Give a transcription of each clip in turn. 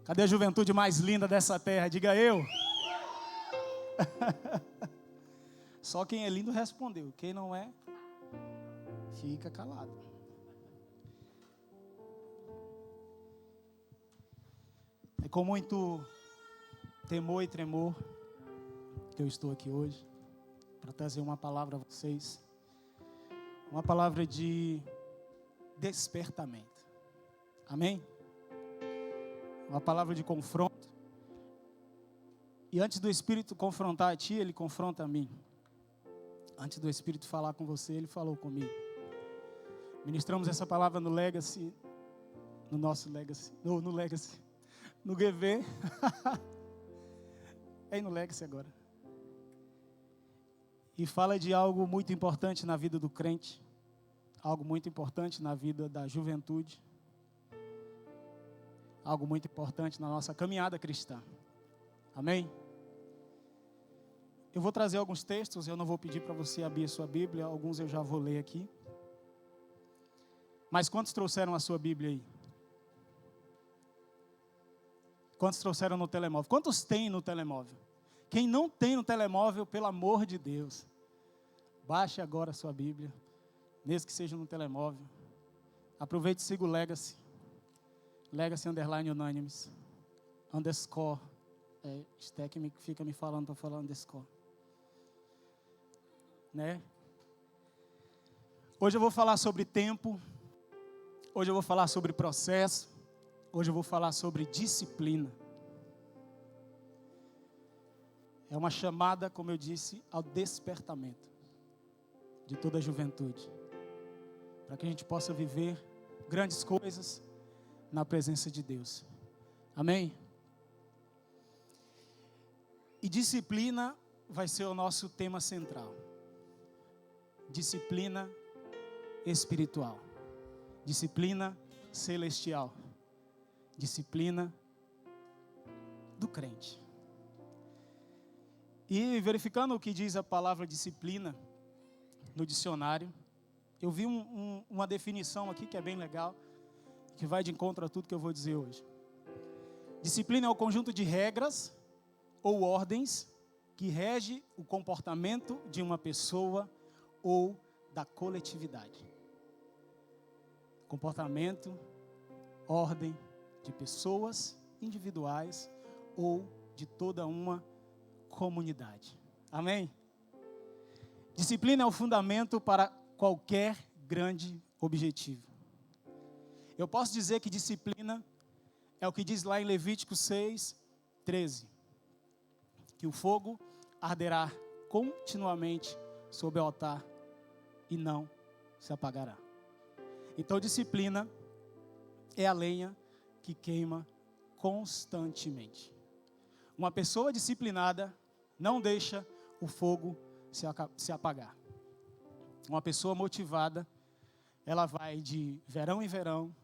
Cadê a juventude mais linda dessa terra? Diga eu. Só quem é lindo respondeu. Quem não é, fica calado. É com muito temor e tremor que eu estou aqui hoje para trazer uma palavra a vocês. Uma palavra de despertamento. Amém? Uma palavra de confronto. E antes do Espírito confrontar a ti, ele confronta a mim. Antes do Espírito falar com você, ele falou comigo. Ministramos essa palavra no Legacy, no nosso Legacy, no Legacy, no GV. É no Legacy agora. E fala de algo muito importante na vida do crente, algo muito importante na vida da juventude, algo muito importante na nossa caminhada cristã. Amém? Eu vou trazer alguns textos, eu não vou pedir para você abrir a sua Bíblia, alguns eu já vou ler aqui. Mas quantos trouxeram a sua Bíblia aí? Quantos trouxeram no telemóvel? Quantos tem no telemóvel? Quem não tem no telemóvel, pelo amor de Deus, baixe agora a sua Bíblia, mesmo que seja no telemóvel. Aproveite e siga o Legacy. Legacy _ Unânimes. _ Stack fica me falando para falar _ né? Hoje eu vou falar sobre tempo. Hoje eu vou falar sobre processo. Hoje eu vou falar sobre disciplina. É uma chamada, como eu disse, ao despertamento de toda a juventude, para que a gente possa viver grandes coisas na presença de Deus. Amém? E disciplina vai ser o nosso tema central. Disciplina espiritual. Disciplina celestial. Disciplina do crente. E verificando o que diz a palavra disciplina no dicionário, eu vi uma definição aqui que é bem legal, que vai de encontro a tudo que eu vou dizer hoje. Disciplina é o conjunto de regras ou ordens que rege o comportamento de uma pessoa ou da coletividade. Comportamento, ordem de pessoas individuais ou de toda uma comunidade. Amém? Disciplina é o fundamento para qualquer grande objetivo. Eu posso dizer que disciplina é o que diz lá em Levítico 6:13, que o fogo arderá continuamente sobre o altar e não se apagará. Então, disciplina é a lenha que queima constantemente. Uma pessoa disciplinada não deixa o fogo se apagar. Uma pessoa motivada, ela vai de verão em verão,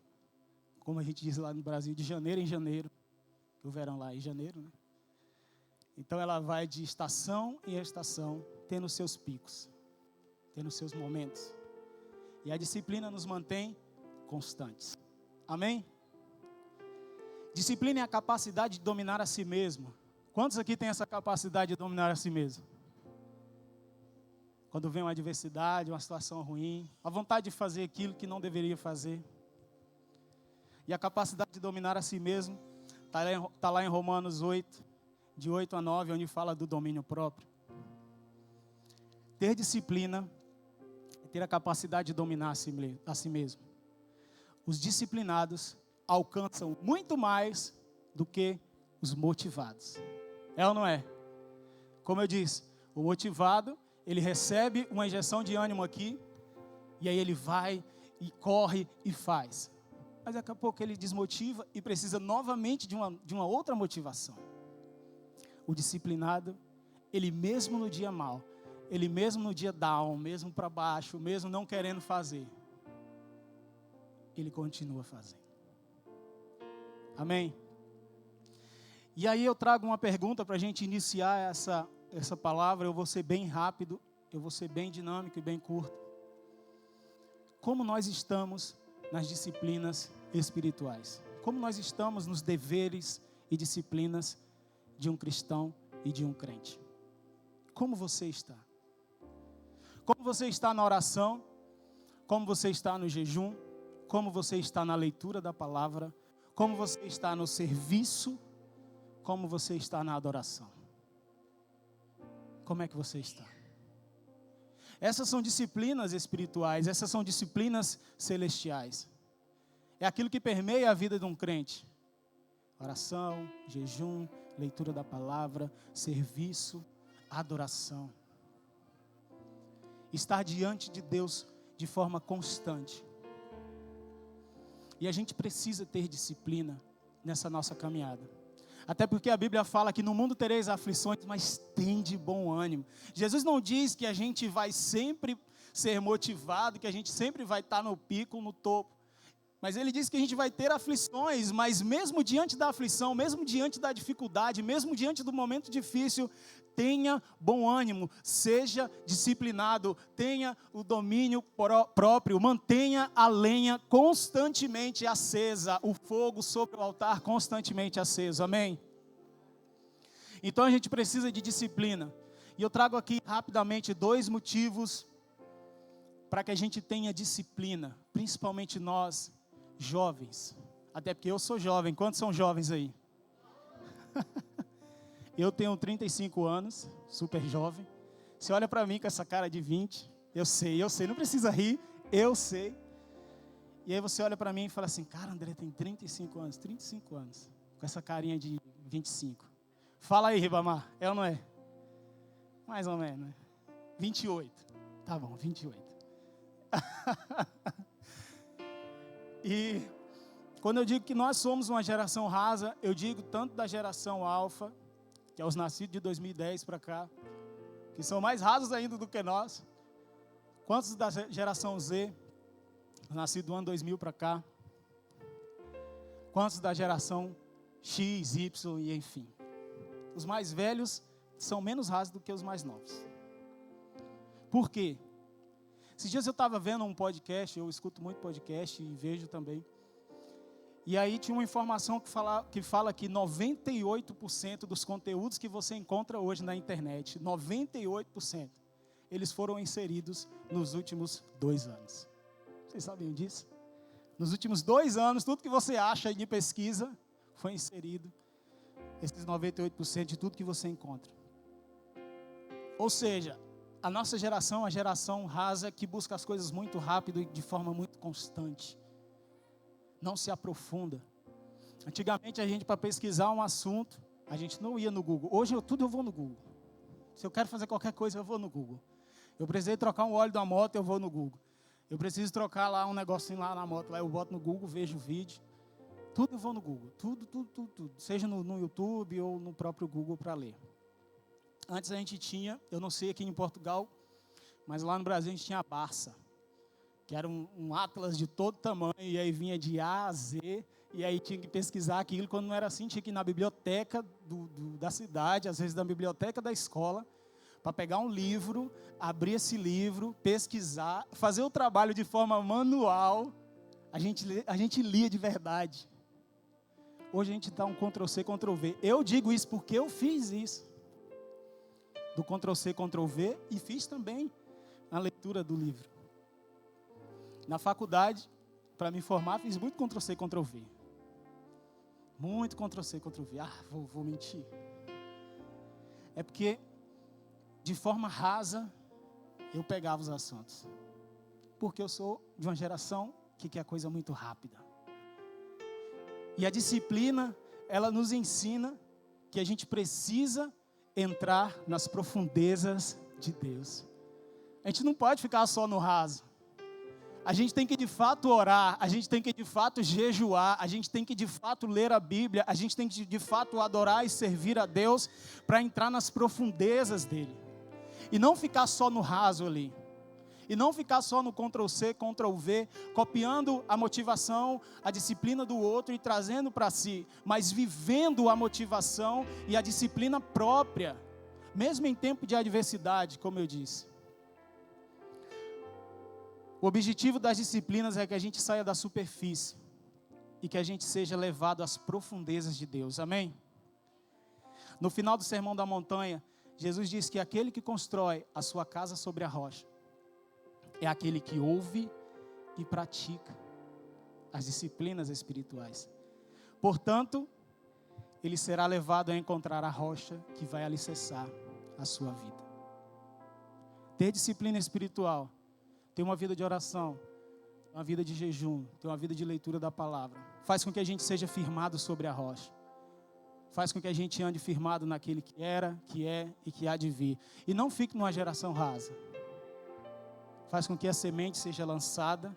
como a gente diz lá no Brasil, de janeiro em janeiro, que o verão lá é em janeiro, né? Então ela vai de estação em estação, tendo seus picos, tendo seus momentos. E a disciplina nos mantém constantes. Amém? Disciplina é a capacidade de dominar a si mesmo. Quantos aqui têm essa capacidade de dominar a si mesmo? Quando vem uma adversidade, uma situação ruim, a vontade de fazer aquilo que não deveria fazer. E a capacidade de dominar a si mesmo está lá em Romanos 8, de 8 a 9, onde fala do domínio próprio. Ter disciplina é ter a capacidade de dominar a si mesmo. Os disciplinados alcançam muito mais do que os motivados. É ou não é? Como eu disse, o motivado, ele recebe uma injeção de ânimo aqui, e aí ele vai e corre e faz. Mas daqui a pouco ele desmotiva e precisa novamente de uma outra motivação. O disciplinado, ele mesmo no dia mal, ele mesmo no dia down, mesmo para baixo, mesmo não querendo fazer, ele continua fazendo. Amém? E aí eu trago uma pergunta para a gente iniciar essa palavra. Eu vou ser bem rápido, eu vou ser bem dinâmico e bem curto. Como nós estamos nas disciplinas espirituais? Como nós estamos nos deveres e disciplinas de um cristão e de um crente. Como você está? Como você está na oração? Como você está no jejum? Como você está na leitura da palavra? Como você está no serviço? Como você está na adoração? Como é que você está? Essas são disciplinas espirituais, essas são disciplinas celestiais. É aquilo que permeia a vida de um crente. Oração, jejum, leitura da palavra, serviço, adoração. Estar diante de Deus de forma constante. E a gente precisa ter disciplina nessa nossa caminhada. Até porque a Bíblia fala que no mundo tereis aflições, mas tende bom ânimo. Jesus não diz que a gente vai sempre ser motivado, que a gente sempre vai estar no pico, no topo. Mas ele diz que a gente vai ter aflições, mas mesmo diante da aflição, mesmo diante da dificuldade, mesmo diante do momento difícil, tenha bom ânimo, seja disciplinado, tenha o domínio próprio, mantenha a lenha constantemente acesa, o fogo sobre o altar constantemente aceso, amém? Então a gente precisa de disciplina, e eu trago aqui rapidamente 2 motivos para que a gente tenha disciplina, principalmente nós, jovens, até porque eu sou jovem. Quantos são jovens aí? Eu tenho 35 anos, super jovem. Você olha para mim com essa cara de 20, eu sei, não precisa rir, eu sei. E aí você olha para mim e fala assim, cara, André tem 35 anos, com essa carinha de 25. Fala aí, Ribamar, é ou não é? Mais ou menos, né? 28, tá bom, 28. E quando eu digo que nós somos uma geração rasa, eu digo tanto da geração alfa, que é os nascidos de 2010 para cá, que são mais rasos ainda do que nós. Quantos da geração Z, nascido do ano 2000 para cá? Quantos da geração X, Y e enfim? Os mais velhos são menos rasos do que os mais novos. Por quê? Esses dias eu estava vendo um podcast, eu escuto muito podcast e vejo também. E aí tinha uma informação que fala que 98% dos conteúdos que você encontra hoje na internet, 98%, eles foram inseridos nos últimos 2 anos. Vocês sabiam disso? Nos últimos 2 anos, tudo que você acha de pesquisa foi inserido. Esses 98% de tudo que você encontra. Ou seja, a nossa geração é uma geração rasa que busca as coisas muito rápido e de forma muito constante. Não se aprofunda. Antigamente a gente, para pesquisar um assunto, a gente não ia no Google. Hoje tudo eu vou no Google. Se eu quero fazer qualquer coisa, eu vou no Google. Eu precisei trocar um óleo da moto, eu vou no Google. Eu preciso trocar lá um negocinho lá na moto, lá eu boto no Google, vejo o vídeo. Tudo eu vou no Google. Tudo. Seja no YouTube ou no próprio Google para ler. Antes a gente tinha, eu não sei aqui em Portugal, mas lá no Brasil a gente tinha a Barça, que era um atlas de todo tamanho, e aí vinha de A a Z, e aí tinha que pesquisar aquilo. Quando não era assim, tinha que ir na biblioteca da cidade, às vezes na biblioteca da escola, para pegar um livro, abrir esse livro, pesquisar, fazer o trabalho de forma manual. A gente lia de verdade. Hoje a gente dá um Ctrl+C, Ctrl+V. Eu digo isso porque eu fiz isso. Do Ctrl+C, Ctrl+V, e fiz também na leitura do livro. Na faculdade, para me formar, fiz muito Ctrl+C, Ctrl+V. Muito Ctrl+C, Ctrl+V. Vou mentir. É porque, de forma rasa, eu pegava os assuntos. Porque eu sou de uma geração que quer coisa muito rápida. E a disciplina, ela nos ensina que a gente precisa entrar nas profundezas de Deus. A gente não pode ficar só no raso. A gente tem que de fato orar, a gente tem que de fato jejuar, a gente tem que de fato ler a Bíblia, a gente tem que de fato adorar e servir a Deus para entrar nas profundezas dele. E não ficar só no raso ali. E não ficar só no Ctrl+C, Ctrl+V, copiando a motivação, a disciplina do outro e trazendo para si, mas vivendo a motivação e a disciplina própria, mesmo em tempo de adversidade, como eu disse. O objetivo das disciplinas é que a gente saia da superfície e que a gente seja levado às profundezas de Deus, amém? No final do Sermão da Montanha, Jesus diz que aquele que constrói a sua casa sobre a rocha é aquele que ouve e pratica as disciplinas espirituais. Portanto, ele será levado a encontrar a rocha que vai alicerçar a sua vida. Ter disciplina espiritual, ter uma vida de oração, uma vida de jejum, ter uma vida de leitura da palavra, faz com que a gente seja firmado sobre a rocha. Faz com que a gente ande firmado naquele que era, que é e que há de vir. E não fique numa geração rasa. Faz com que a semente seja lançada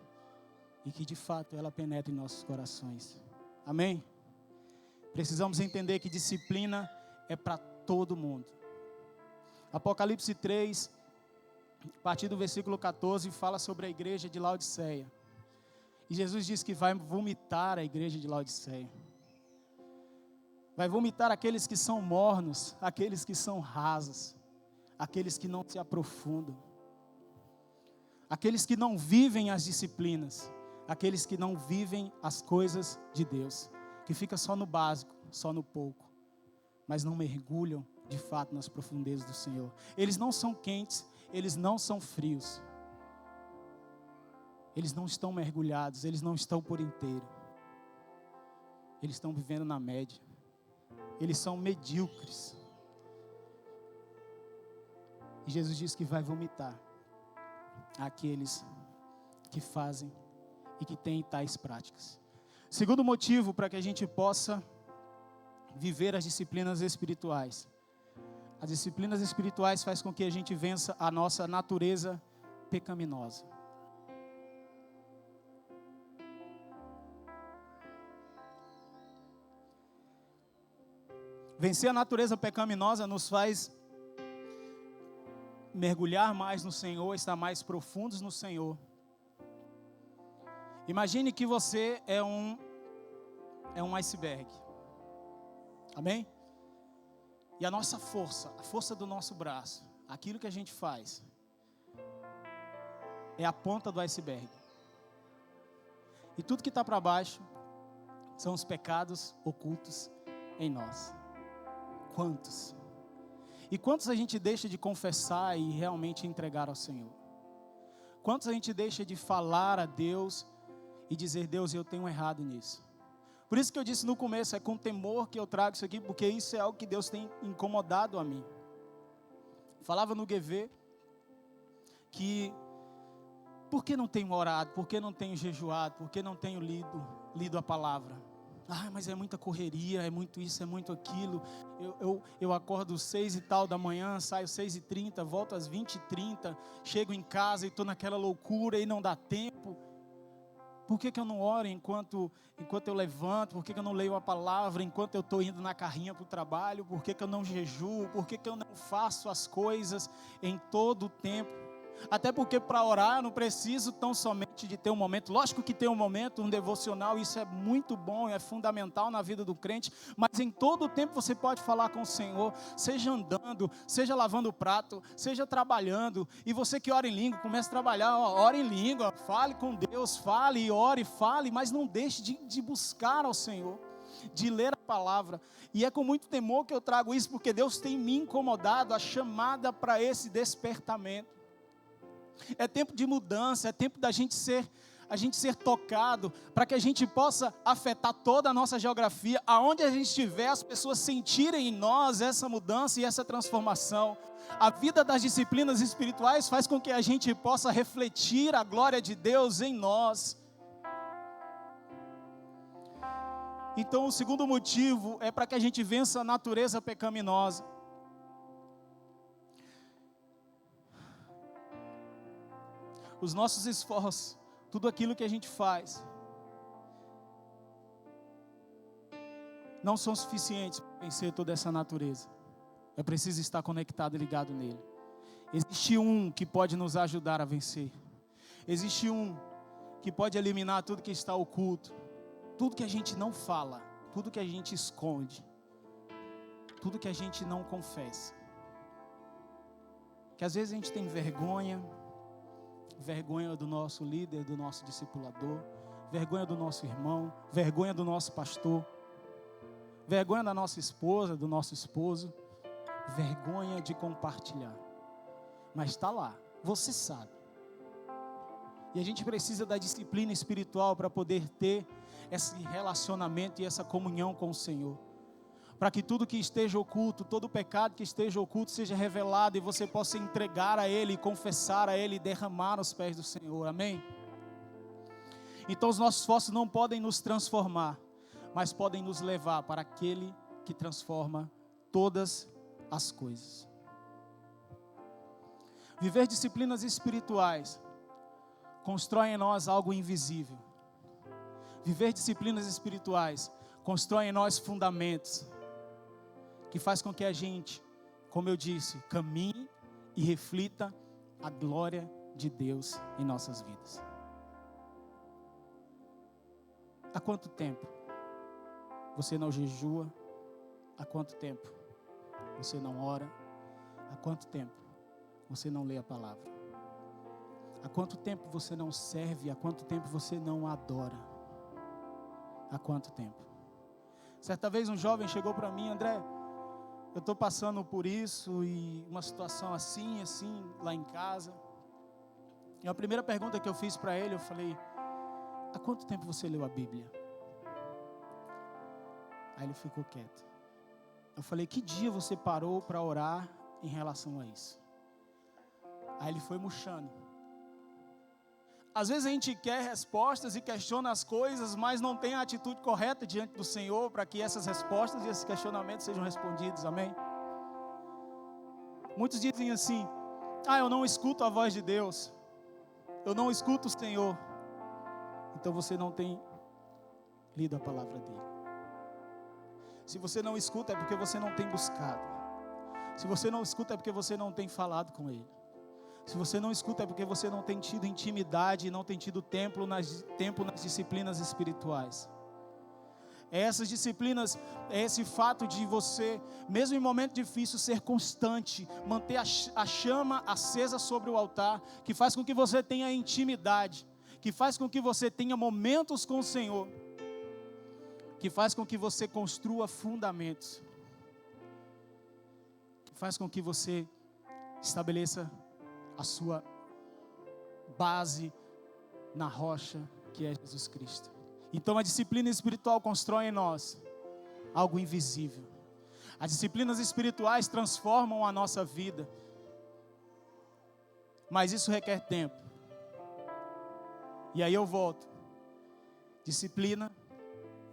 e que de fato ela penetre em nossos corações. Amém? Precisamos entender que disciplina é para todo mundo. Apocalipse 3, a partir do versículo 14, fala sobre a igreja de Laodiceia. E Jesus diz que vai vomitar a igreja de Laodiceia. Vai vomitar aqueles que são mornos, aqueles que são rasos, aqueles que não se aprofundam, aqueles que não vivem as disciplinas, aqueles que não vivem as coisas de Deus, que fica só no básico, só no pouco, mas não mergulham de fato nas profundezas do Senhor. Eles não são quentes, eles não são frios, eles não estão mergulhados, eles não estão por inteiro, eles estão vivendo na média. Eles são medíocres. E Jesus diz que vai vomitar aqueles que fazem e que têm tais práticas. Segundo motivo para que a gente possa viver as disciplinas espirituais. As disciplinas espirituais fazem com que a gente vença a nossa natureza pecaminosa. Vencer a natureza pecaminosa nos faz mergulhar mais no Senhor, estar mais profundos no Senhor. Imagine que você é um iceberg. Amém? E a nossa força, a força do nosso braço, aquilo que a gente faz, é a ponta do iceberg. E tudo que está para baixo são os pecados ocultos em nós. Quantos? E quantos a gente deixa de confessar e realmente entregar ao Senhor? Quantos a gente deixa de falar a Deus e dizer, Deus, eu tenho errado nisso? Por isso que eu disse no começo, é com temor que eu trago isso aqui, porque isso é algo que Deus tem incomodado a mim. Falava no GV que, por que não tenho orado, por que não tenho jejuado, por que não tenho lido a palavra? Mas é muita correria, é muito isso, é muito aquilo. Eu acordo 6 e tal da manhã, saio 6h30, volto às 20h30, chego em casa e estou naquela loucura e não dá tempo. Por que eu não oro enquanto eu levanto? Por que eu não leio a palavra enquanto eu estou indo na carrinha para o trabalho? Por que eu não jejuo? Por que eu não faço as coisas em todo o tempo? Até porque para orar eu não preciso tão somente de ter um momento. Lógico que tem um momento, um devocional, isso é muito bom, é fundamental na vida do crente. Mas em todo o tempo você pode falar com o Senhor, seja andando, seja lavando o prato, seja trabalhando. E você que ora em língua, comece a trabalhar, ore em língua, fale com Deus, fale, ore, fale, mas não deixe de buscar ao Senhor, de ler a palavra. E é com muito temor que eu trago isso, porque Deus tem me incomodado, a chamada para esse despertamento. É tempo de mudança, é tempo da gente ser tocado, para que a gente possa afetar toda a nossa geografia, aonde a gente estiver, as pessoas sentirem em nós essa mudança e essa transformação. A vida das disciplinas espirituais faz com que a gente possa refletir a glória de Deus em nós. Então o segundo motivo é para que a gente vença a natureza pecaminosa. Os nossos esforços, tudo aquilo que a gente faz, não são suficientes para vencer toda essa natureza. É preciso estar conectado e ligado nele. Existe um que pode nos ajudar a vencer. Existe um que pode eliminar tudo que está oculto, tudo que a gente não fala, tudo que a gente esconde, tudo que a gente não confessa. Que às vezes a gente tem vergonha do nosso líder, do nosso discipulador, vergonha do nosso irmão, vergonha do nosso pastor. vergonha da nossa esposa, do nosso esposo, vergonha de compartilhar. Mas está lá, você sabe. E a gente precisa da disciplina espiritual para poder ter esse relacionamento e essa comunhão com o Senhor. Para que tudo que esteja oculto, todo pecado que esteja oculto seja revelado e você possa entregar a Ele, confessar a Ele e derramar aos pés do Senhor. Amém? Então os nossos esforços não podem nos transformar, mas podem nos levar para aquele que transforma todas as coisas. Viver disciplinas espirituais constrói em nós algo invisível. Viver disciplinas espirituais constrói em nós fundamentos que faz com que a gente, como eu disse, caminhe e reflita a glória de Deus em nossas vidas. Há quanto tempo você não jejua? Há quanto tempo você não ora? Há quanto tempo você não lê a palavra? Há quanto tempo você não serve? Há quanto tempo você não adora? Há quanto tempo? Certa vez um jovem chegou para mim: André, eu estou passando por isso e uma situação assim, lá em casa. E a primeira pergunta que eu fiz para ele, eu falei: há quanto tempo você leu a Bíblia? Aí ele ficou quieto. Eu falei: que dia você parou para orar em relação a isso? Aí ele foi murchando. Às vezes a gente quer respostas e questiona as coisas, mas não tem a atitude correta diante do Senhor para que essas respostas e esses questionamentos sejam respondidos. Amém? Muitos dizem assim: eu não escuto a voz de Deus, eu não escuto o Senhor. Então você não tem lido a palavra dele. Se você não escuta é porque você não tem buscado. Se você não escuta é porque você não tem falado com ele. Se você não escuta é porque você não tem tido intimidade e não tem tido tempo nas disciplinas espirituais. Essas disciplinas, é esse fato de você, mesmo em momento difícil, ser constante, manter a chama acesa sobre o altar, que faz com que você tenha intimidade, que faz com que você tenha momentos com o Senhor, que faz com que você construa fundamentos, que faz com que você estabeleça a sua base na rocha que é Jesus Cristo. Então a disciplina espiritual constrói em nós algo invisível. As disciplinas espirituais transformam a nossa vida, mas isso requer tempo. E aí eu volto. Disciplina,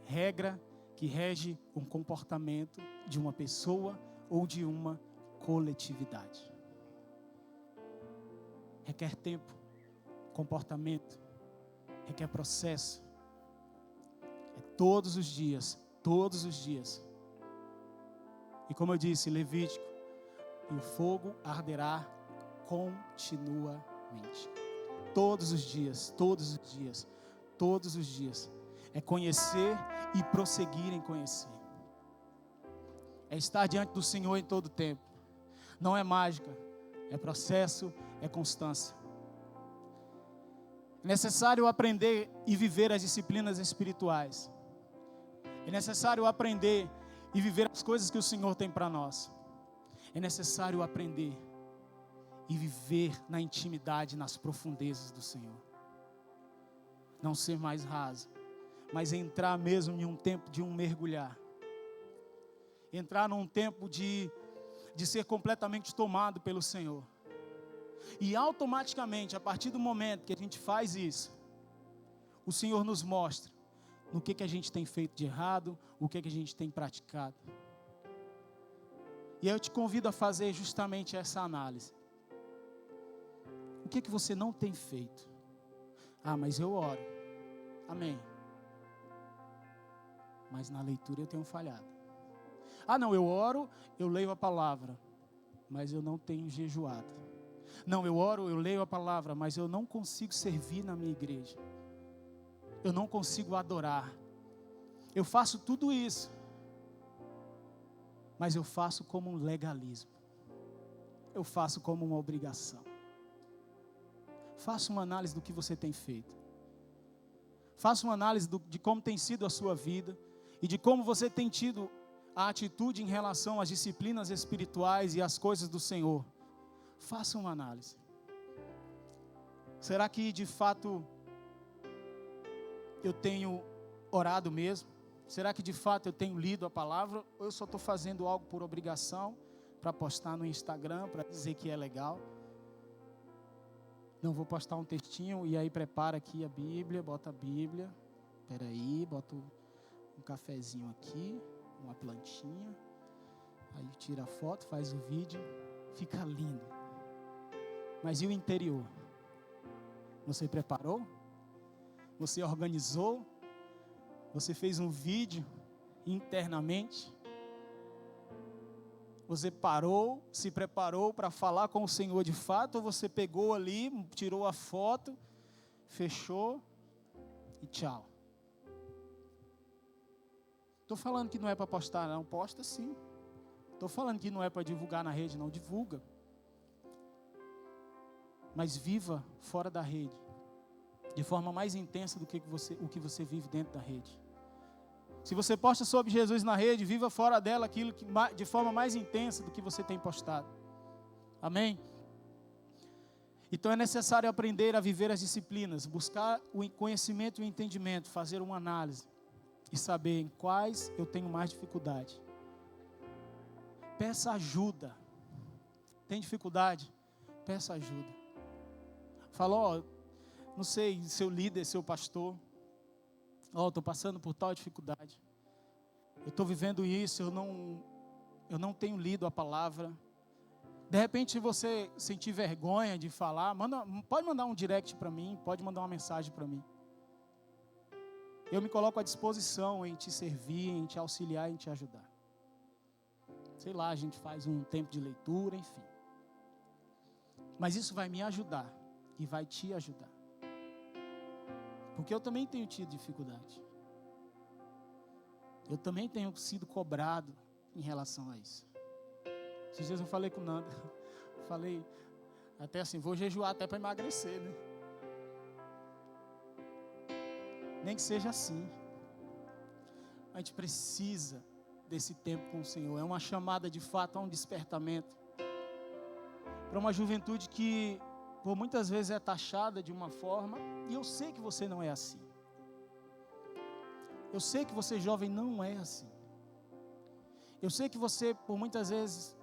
regra que rege um comportamento de uma pessoa ou de uma coletividade. Requer tempo, comportamento, requer processo. É todos os dias. E como eu disse, Levítico, e o fogo arderá continuamente. Todos os dias. É conhecer e prosseguir em conhecer. É estar diante do Senhor em todo tempo. Não é mágica, é processo, é constância. É necessário aprender e viver as disciplinas espirituais. É necessário aprender e viver as coisas que o Senhor tem para nós. É necessário aprender e viver na intimidade, nas profundezas do Senhor. Não ser mais raso, mas entrar mesmo em um tempo de mergulhar. Entrar num tempo de ser completamente tomado pelo Senhor. E automaticamente, a partir do momento que a gente faz isso, o Senhor nos mostra no que a gente tem feito de errado, o que a gente tem praticado. E eu te convido a fazer justamente essa análise. O que você não tem feito? Mas eu oro. Amém. Mas na leitura eu tenho falhado. Não, eu oro, eu leio a palavra, mas eu não tenho jejuado. Não, eu oro, eu leio a palavra, mas eu não consigo servir na minha igreja. Eu não consigo adorar. Eu faço tudo isso, mas eu faço como um legalismo. Eu faço como uma obrigação. Faça uma análise do que você tem feito. Faça uma análise de como tem sido a sua vida e de como você tem tido a atitude em relação às disciplinas espirituais e às coisas do Senhor. Faça uma análise. Será que de fato eu tenho orado mesmo? Será que de fato eu tenho lido a palavra? Ou eu só estou fazendo algo por obrigação, para postar no Instagram, para dizer que é legal? Não, vou postar um textinho e aí prepara aqui a Bíblia, bota a Bíblia. Espera aí, bota um cafezinho aqui, uma plantinha. Aí tira a foto, faz o vídeo, fica lindo. Mas e o interior? Você preparou? Você organizou? Você fez um vídeo internamente? Você parou, se preparou para falar com o Senhor de fato? Ou você pegou ali, tirou a foto, fechou e tchau? Estou falando que não é para postar, não. Posta sim. Estou falando que não é para divulgar na rede, não. Divulga. Mas viva fora da rede, de forma mais intensa do que o que você vive dentro da rede. Se você posta sobre Jesus na rede, viva fora dela aquilo que, de forma mais intensa do que você tem postado. Amém? Então é necessário aprender a viver as disciplinas, buscar o conhecimento e o entendimento, fazer uma análise e saber em quais eu tenho mais dificuldade. Peça ajuda. Tem dificuldade? Peça ajuda. Fala, não sei, seu líder, seu pastor, estou passando por tal dificuldade. Eu estou vivendo isso, eu não tenho lido a palavra. De repente, se você sentir vergonha de falar, pode mandar um direct para mim, pode mandar uma mensagem para mim. Eu me coloco à disposição em te servir, em te auxiliar, em te ajudar. Sei lá, a gente faz um tempo de leitura, enfim. Mas isso vai me ajudar e vai te ajudar. Porque eu também tenho tido dificuldade. Eu também tenho sido cobrado em relação a isso. Esses dias eu falei com o Nando. Falei até assim, vou jejuar até para emagrecer, né? Nem que seja assim. A gente precisa desse tempo com o Senhor. É uma chamada de fato a um despertamento. Para uma juventude que por muitas vezes é taxada de uma forma, e eu sei que você não é assim. Eu sei que você jovem não é assim. Eu sei que você por muitas vezes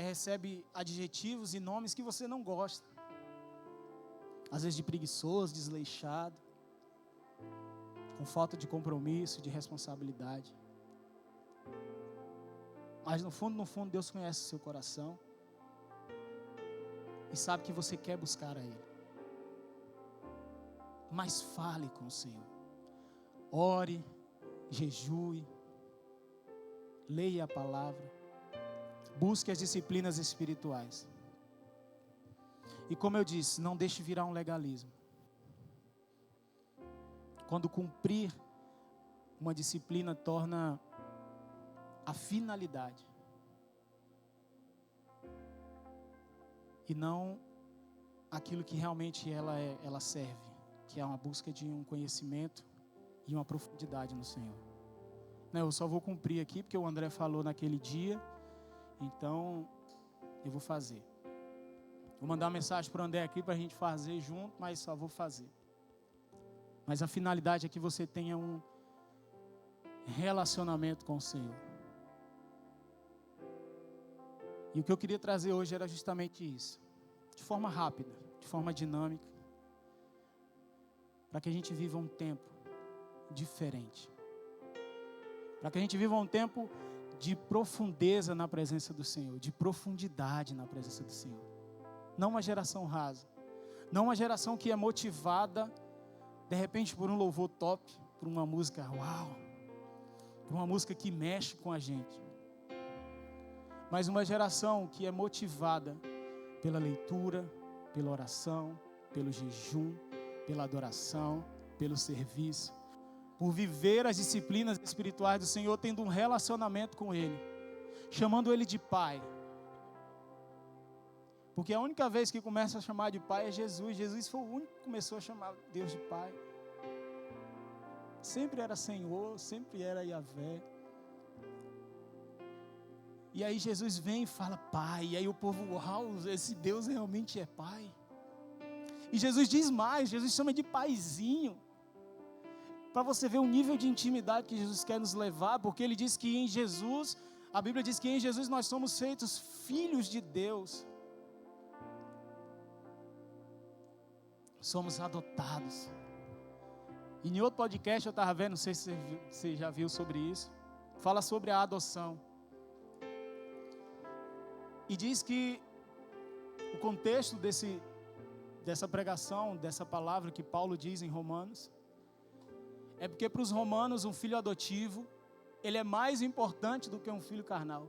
recebe adjetivos e nomes que você não gosta. Às vezes de preguiçoso, desleixado, com falta de compromisso, de responsabilidade. Mas no fundo, Deus conhece o seu coração. E sabe que você quer buscar a Ele. Mas fale com o Senhor. Ore, jejue, leia a palavra, busque as disciplinas espirituais. E como eu disse, não deixe virar um legalismo. Quando cumprir uma disciplina torna a finalidade. E não aquilo que realmente ela serve, que é uma busca de um conhecimento e uma profundidade no Senhor. Não, eu só vou cumprir aqui porque o André falou naquele dia, então eu vou fazer. Vou mandar uma mensagem para o André aqui para a gente fazer junto, mas só vou fazer. Mas a finalidade é que você tenha um relacionamento com o Senhor. E o que eu queria trazer hoje era justamente isso. De forma rápida, de forma dinâmica. Para que a gente viva um tempo diferente. Para que a gente viva um tempo de profundeza na presença do Senhor. De profundidade na presença do Senhor. Não uma geração rasa. Não uma geração que é motivada, de repente, por um louvor top. Por uma música uau. Por uma música que mexe com a gente. Mas uma geração que é motivada pela leitura, pela oração, pelo jejum, pela adoração, pelo serviço, por viver as disciplinas espirituais do Senhor, tendo um relacionamento com Ele, chamando Ele de Pai. Porque a única vez que começa a chamar de Pai é Jesus. Jesus foi o único que começou a chamar Deus de Pai. Sempre era Senhor, sempre era Yahvé. E aí Jesus vem e fala Pai. E aí o povo, uau, esse Deus realmente é Pai. E Jesus diz mais, Jesus chama de Paizinho. Para você ver o nível de intimidade que Jesus quer nos levar, porque Ele diz que em Jesus, a Bíblia diz que em Jesus nós somos feitos filhos de Deus. Somos adotados. E em outro podcast eu estava vendo, não sei se você já viu sobre isso, fala sobre a adoção. E diz que o contexto dessa pregação, dessa palavra que Paulo diz em Romanos, é porque para os romanos um filho adotivo, ele é mais importante do que um filho carnal.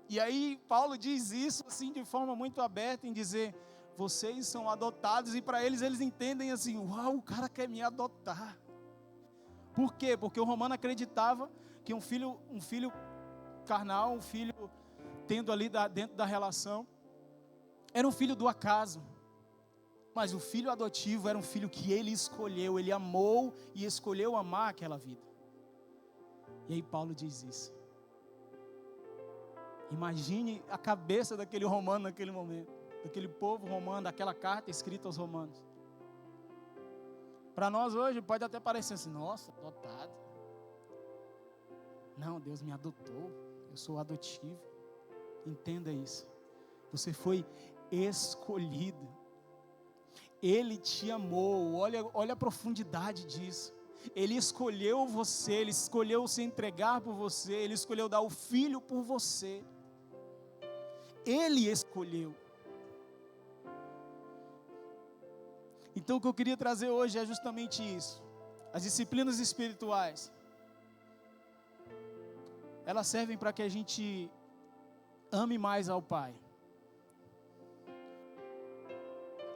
E aí Paulo diz isso assim de forma muito aberta, em dizer, vocês são adotados, e para eles entendem assim, uau, o cara quer me adotar. Por quê? Porque o romano acreditava que um filho carnal, um filho tendo ali dentro da relação, era um filho do acaso. Mas o filho adotivo era um filho que ele escolheu, ele amou e escolheu amar aquela vida. E aí Paulo diz isso. Imagine a cabeça daquele romano naquele momento, daquele povo romano, daquela carta escrita aos romanos. Para nós hoje pode até parecer assim, nossa, adotado. Não, Deus me adotou, eu sou adotivo. Entenda isso. Você foi escolhido. Ele te amou, olha a profundidade disso. Ele escolheu você, Ele escolheu se entregar por você, Ele escolheu dar o Filho por você. Ele escolheu. Então o que eu queria trazer hoje é justamente isso. As disciplinas espirituais, elas servem para que a gente ame mais ao Pai.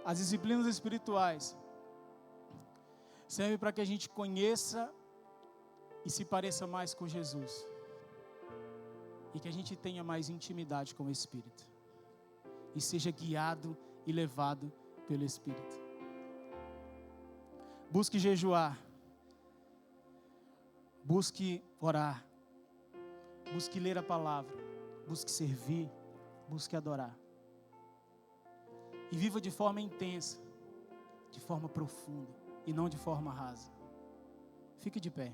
As disciplinas espirituais servem para que a gente conheça e se pareça mais com Jesus. E que a gente tenha mais intimidade com o Espírito. E seja guiado e levado pelo Espírito. Busque jejuar. Busque orar. Busque ler a palavra. Busque servir. Busque adorar. E viva de forma intensa, de forma profunda, e não de forma rasa. Fique de pé.